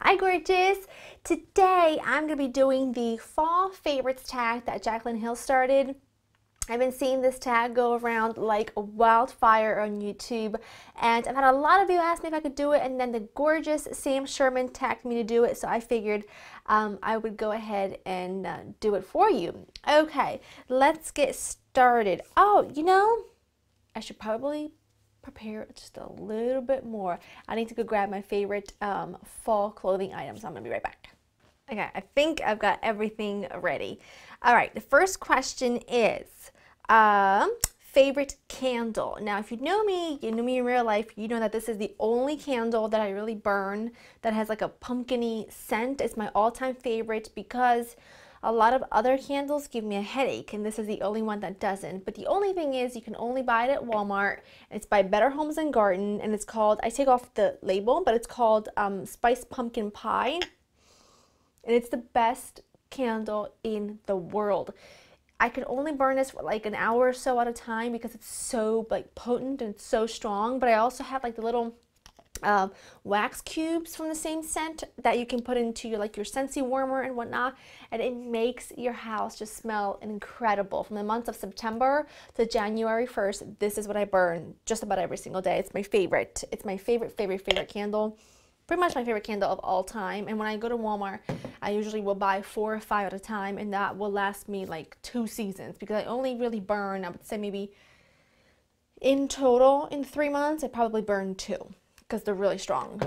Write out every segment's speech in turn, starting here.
Hi gorgeous! Today I'm going to be doing the fall favorites tag that Jaclyn Hill started. I've been seeing this tag go around like a wildfire on YouTube, and I've had a lot of you ask me if I could do it, and then the gorgeous Sam Sherman tagged me to do it, so I figured I would go ahead and do it for you. Okay, let's get started. Oh, I should probably prepare just a little bit more. I need to go grab my favorite fall clothing items. I'm gonna be right back. Okay, I think I've got everything ready. All right, the first question is favorite candle. Now, if you know me in real life, you know that this is the only candle that I really burn that has like a pumpkin-y scent. It's my all-time favorite because a lot of other candles give me a headache, and this is the only one that doesn't. But the only thing is you can only buy it at Walmart. It's by Better Homes and Garden, and it's called, I take off the label, but it's called Spiced Pumpkin Pie. And it's the best candle in the world. I can only burn this for like an hour or so at a time because it's so like potent and so strong. But I also have like the little wax cubes from the same scent that you can put into your your Scentsy warmer and whatnot, and it makes your house just smell incredible. From the month of September to January 1st, this is what I burn just about every single day. It's my favorite. It's my favorite candle. Pretty much my favorite candle of all time. And when I go to Walmart, I usually will buy 4 or 5 at a time, and that will last me like 2 seasons because I only really burn, I would say maybe in total in 3 months, I probably burn 2 because they're really strong.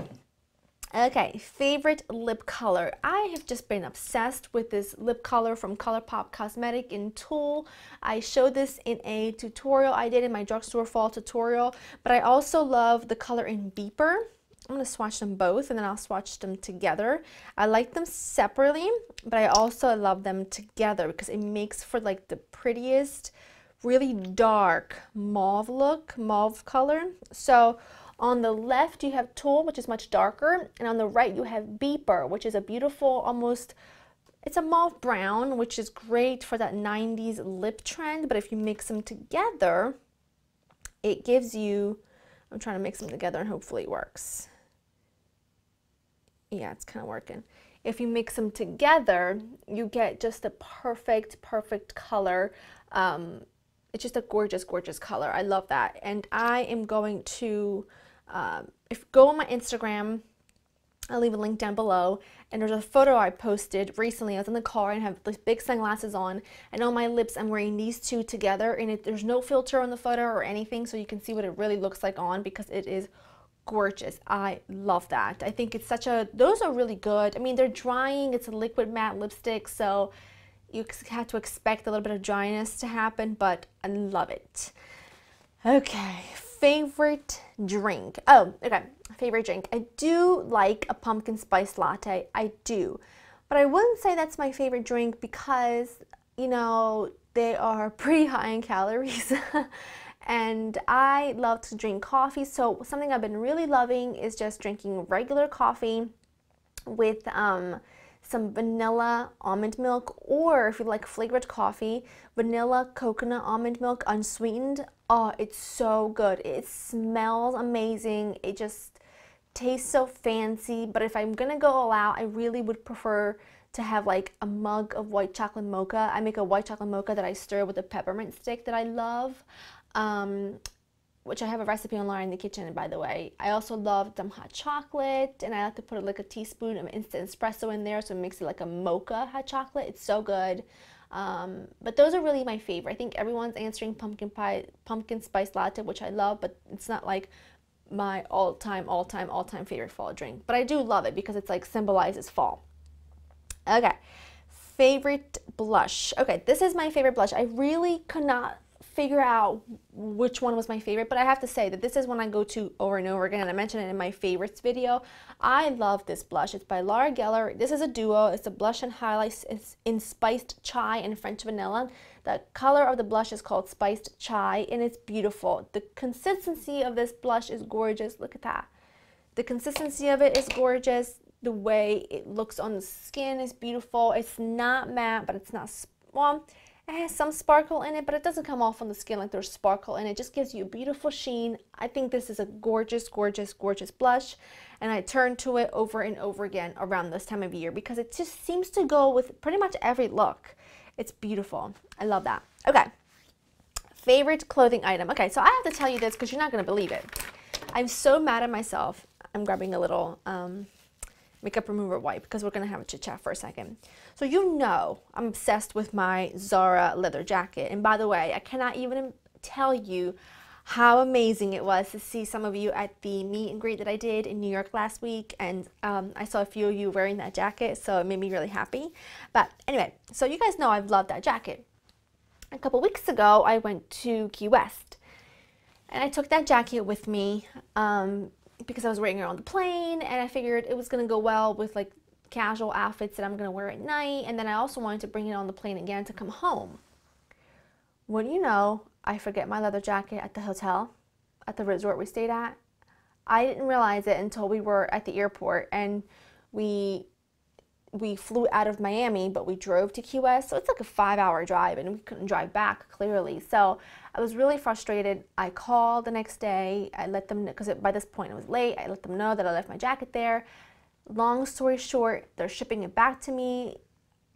Okay, favorite lip color. I have just been obsessed with this lip color from ColourPop Cosmetic in Tulle. I showed this in a tutorial I did in my drugstore fall tutorial, but I also love the color in Beeper. I'm going to swatch them both, and then I'll swatch them together. I like them separately, but I also love them together because it makes for like the prettiest, really dark mauve look, mauve color. So on the left you have Tulle, which is much darker, and on the right you have Beeper, which is a beautiful, almost, it's a mauve brown, which is great for that 90s lip trend. But if you mix them together, it gives you, I'm trying to mix them together and hopefully it works. Yeah, it's kind of working. If you mix them together, you get just a perfect color. It's just a gorgeous color. I love that. And I am going to, if go on my Instagram, I'll leave a link down below, and there's a photo I posted recently. I was in the car and have these big sunglasses on, and on my lips I'm wearing these two together, and there's no filter on the photo or anything, so you can see what it really looks like on, because it is gorgeous. I love that. I think it's those are really good. I mean, they're drying. It's a liquid matte lipstick, so you have to expect a little bit of dryness to happen, but I love it. Okay, favorite drink. Oh, okay, favorite drink. I do like a pumpkin spice latte. I do. But I wouldn't say that's my favorite drink because, they are pretty high in calories. And I love to drink coffee, so something I've been really loving is just drinking regular coffee with some vanilla almond milk, or if you like flavored coffee, vanilla coconut almond milk unsweetened. Oh, it's so good. It smells amazing. It just tastes so fancy. But if I'm gonna go all out, I really would prefer to have like a mug of white chocolate mocha. I make a white chocolate mocha that I stir with a peppermint stick that I love. Which I have a recipe online in the kitchen, by the way. I also love some hot chocolate, and I like to put like a teaspoon of instant espresso in there, so it makes it like a mocha hot chocolate. It's so good. But those are really my favorite. I think everyone's answering pumpkin spice latte, which I love, but it's not like my all-time favorite fall drink. But I do love it because it's like symbolizes fall. Okay, favorite blush. Okay, this is my favorite blush. I really could not figure out which one was my favorite, but I have to say that this is one I go to over and over again, and I mentioned it in my favorites video. I love this blush. It's by Laura Geller. This is a duo. It's a blush and highlight. It's in spiced chai and French vanilla. The color of the blush is called spiced chai, and it's beautiful. The consistency of this blush is gorgeous. Look at that. The consistency of it is gorgeous. The way it looks on the skin is beautiful. It's not matte, but it's not, well, it It has some sparkle in it, but it doesn't come off on the skin like there's sparkle in it. It just gives you a beautiful sheen. I think this is a gorgeous, gorgeous, gorgeous blush. And I turn to it over and over again around this time of year because it just seems to go with pretty much every look. It's beautiful. I love that. Okay. Favorite clothing item. Okay, so I have to tell you this because you're not going to believe it. I'm so mad at myself. I'm grabbing a little makeup remover wipe because we're going to have a chit chat for a second. So you know I'm obsessed with my Zara leather jacket. And by the way, I cannot even tell you how amazing it was to see some of you at the meet and greet that I did in New York last week. And I saw a few of you wearing that jacket, so it made me really happy. But anyway, so you guys know I've loved that jacket. A couple weeks ago, I went to Key West. And I took that jacket with me because I was wearing it on the plane, and I figured it was going to go well with like casual outfits that I'm going to wear at night. And then I also wanted to bring it on the plane again to come home. What do you know? I forget my leather jacket at the hotel, at the resort we stayed at. I didn't realize it until we were at the airport, and we flew out of Miami, but we drove to Key West, so it's like a 5-hour drive, and we couldn't drive back, clearly. So I was really frustrated. I called the next day. I let them know, because by this point it was late. I let them know that I left my jacket there. Long story short, they're shipping it back to me.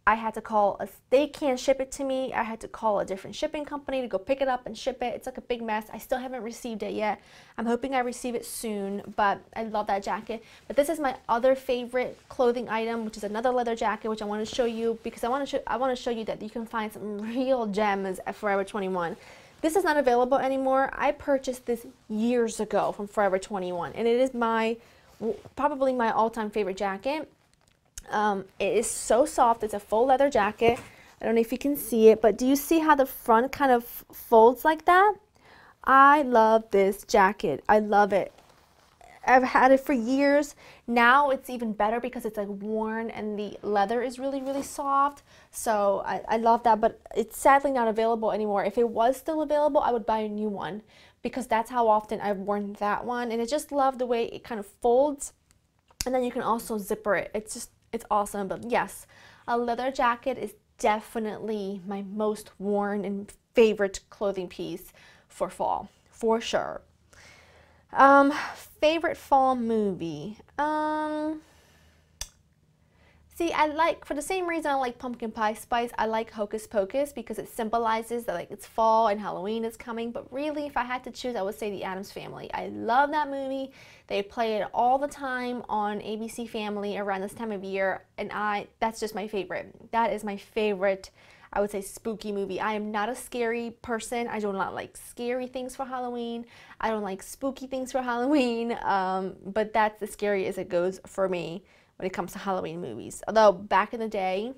I had to call, they can't ship it to me. I had to call a different shipping company to go pick it up and ship it. It's like a big mess. I still haven't received it yet. I'm hoping I receive it soon, but I love that jacket. But this is my other favorite clothing item, which is another leather jacket, which I want to show you because I want to show you that you can find some real gems at Forever 21. This is not available anymore. I purchased this years ago from Forever 21, and it is probably my all-time favorite jacket. It is so soft. It's a full leather jacket. I don't know if you can see it, but do you see how the front kind of folds like that? I love this jacket. I love it. I've had it for years. Now it's even better because it's like worn and the leather is really, really soft. So I love that, but it's sadly not available anymore. If it was still available, I would buy a new one because that's how often I've worn that one. And I just love the way it kind of folds. And then you can also zipper it. It's awesome. But yes, a leather jacket is definitely my most worn and favorite clothing piece for fall, for sure. Favorite fall movie. See, I like, for the same reason I like Pumpkin Pie Spice, I like Hocus Pocus because it symbolizes that like it's fall and Halloween is coming. But really, if I had to choose, I would say The Addams Family. I love that movie. They play it all the time on ABC Family around this time of year, and that's just my favorite. That is my favorite, I would say, spooky movie. I am not a scary person. I do not like scary things for Halloween. I don't like spooky things for Halloween, but that's as scary as it goes for me when it comes to Halloween movies. Although back in the day,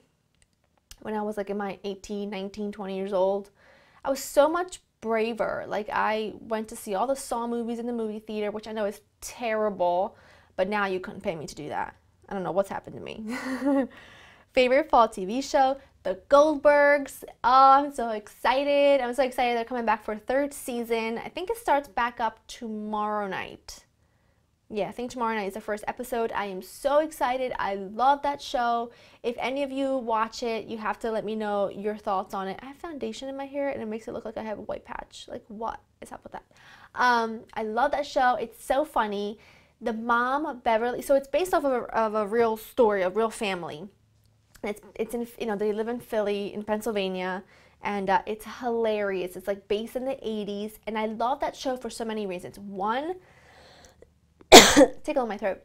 when I was like in my 18, 19, 20 years old, I was so much braver. Like I went to see all the Saw movies in the movie theater, which I know is terrible, but now you couldn't pay me to do that. I don't know what's happened to me. Favorite fall TV show, The Goldbergs. Oh, I'm so excited. I'm so excited they're coming back for a 3rd season. I think it starts back up tomorrow night. Yeah, I think tomorrow night is the first episode. I am so excited. I love that show. If any of you watch it, you have to let me know your thoughts on it. I have foundation in my hair and it makes it look like I have a white patch. Like, what is up with that? I love that show. It's so funny. The mom, Beverly, so it's based off of a real story, a real family. It's in, you know, they live in Philly, in Pennsylvania, and it's hilarious. It's like based in the 80s, and I love that show for so many reasons. One, tickle in my throat.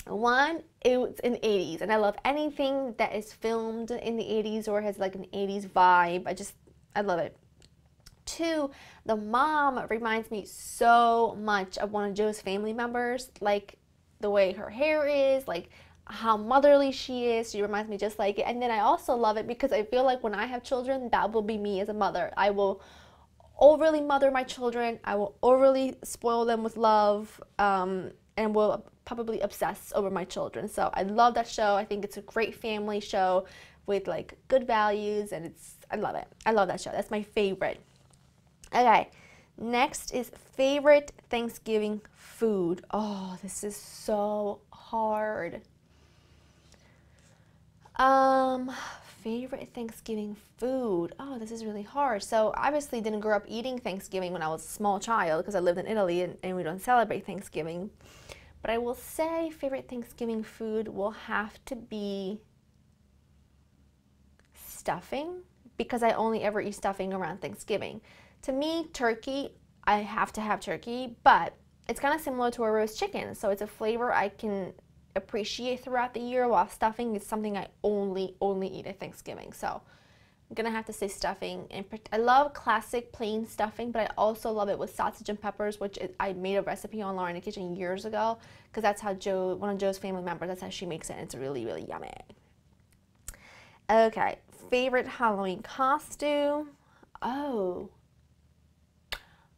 One, it's in the 80s, and I love anything that is filmed in the 80s or has like an 80s vibe. I love it. Two, the mom reminds me so much of one of Joe's family members, like the way her hair is, like how motherly she is. She reminds me just like it. And then I also love it because I feel like when I have children, that will be me as a mother. I will overly mother my children. I will overly spoil them with love, and will probably obsess over my children. So I love that show. I think it's a great family show with like good values, and I love it. I love that show. That's my favorite. Okay, next is favorite Thanksgiving food. Oh, this is so hard. Favorite Thanksgiving food. Oh, this is really hard. So obviously didn't grow up eating Thanksgiving when I was a small child because I lived in Italy and we don't celebrate Thanksgiving. But I will say favorite Thanksgiving food will have to be stuffing because I only ever eat stuffing around Thanksgiving. To me, turkey, I have to have turkey, but it's kind of similar to a roast chicken. So it's a flavor I can appreciate throughout the year, while stuffing is something I only eat at Thanksgiving. So I'm gonna have to say stuffing. And I love classic plain stuffing, but I also love it with sausage and peppers, which I made a recipe on Laura in the Kitchen years ago because that's how one of Joe's family members, that's how she makes it, and it's really, really yummy. Okay, favorite Halloween costume. Oh,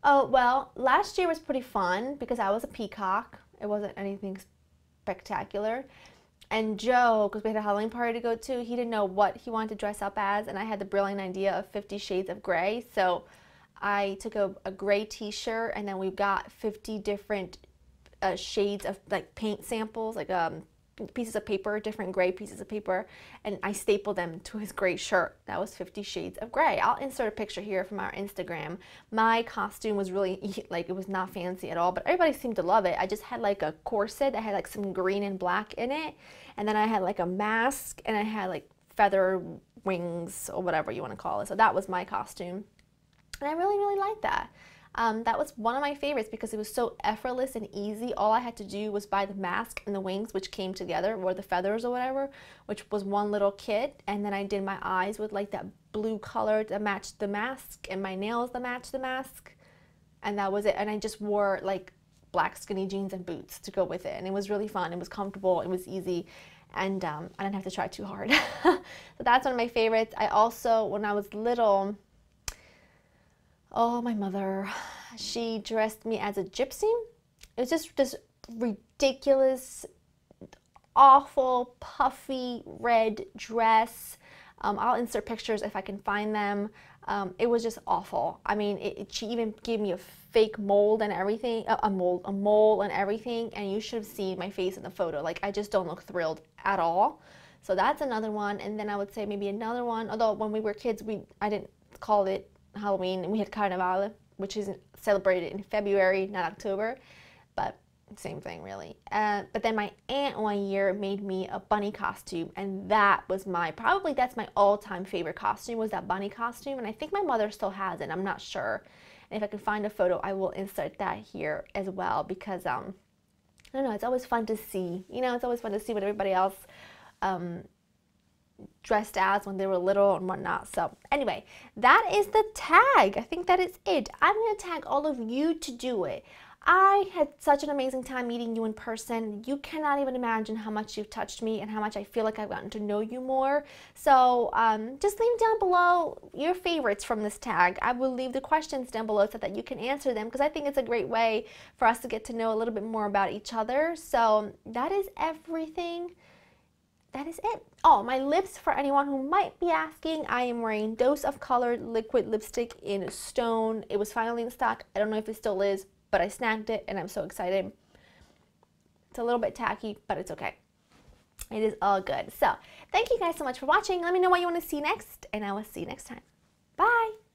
well, last year was pretty fun because I was a peacock. It wasn't anything spectacular. And Joe, because we had a Halloween party to go to, he didn't know what he wanted to dress up as, and I had the brilliant idea of 50 Shades of Grey. So I took a gray t-shirt, and then we got 50 different shades of like paint samples, like pieces of paper, different gray pieces of paper, and I stapled them to his gray shirt. That was 50 Shades of Grey. I'll insert a picture here from our Instagram. My costume was really, like, it was not fancy at all, but everybody seemed to love it. I just had like a corset that had like some green and black in it, and then I had like a mask, and I had like feather wings or whatever you want to call it. So that was my costume, and I really, really liked that. That was one of my favorites because it was so effortless and easy. All I had to do was buy the mask and the wings, which came together, or the feathers or whatever, which was one little kit. And then I did my eyes with like that blue color that matched the mask, and my nails that matched the mask. And that was it. And I just wore like black skinny jeans and boots to go with it. And it was really fun. It was comfortable. It was easy. And I didn't have to try too hard. So that's one of my favorites. I also, when I was little, oh, my mother, she dressed me as a gypsy. It was just this ridiculous, awful, puffy red dress. I'll insert pictures if I can find them. It was just awful. I mean, she even gave me a fake mold and everything, a mole and everything, and you should have seen my face in the photo. Like, I just don't look thrilled at all. So that's another one. And then I would say maybe another one, although when we were kids, I didn't call it Halloween, and we had Carnivale, which is celebrated in February, not October, but same thing really. But then my aunt one year made me a bunny costume, and that was probably that's my all-time favorite costume, was that bunny costume, and I think my mother still has it, I'm not sure. And if I can find a photo, I will insert that here as well, because I don't know, it's always fun to see, it's always fun to see what everybody else dressed as when they were little and whatnot. So anyway, that is the tag. I think that is it. I'm going to tag all of you to do it. I had such an amazing time meeting you in person. You cannot even imagine how much you've touched me and how much I feel like I've gotten to know you more. So just leave down below your favorites from this tag. I will leave the questions down below so that you can answer them, because I think it's a great way for us to get to know a little bit more about each other. So that is everything. That is it. Oh, my lips, for anyone who might be asking, I am wearing Dose of Color liquid lipstick in Stone. It was finally in stock. I don't know if it still is, but I snagged it and I'm so excited. It's a little bit tacky, but it's okay. It is all good. So thank you guys so much for watching. Let me know what you want to see next, and I will see you next time. Bye.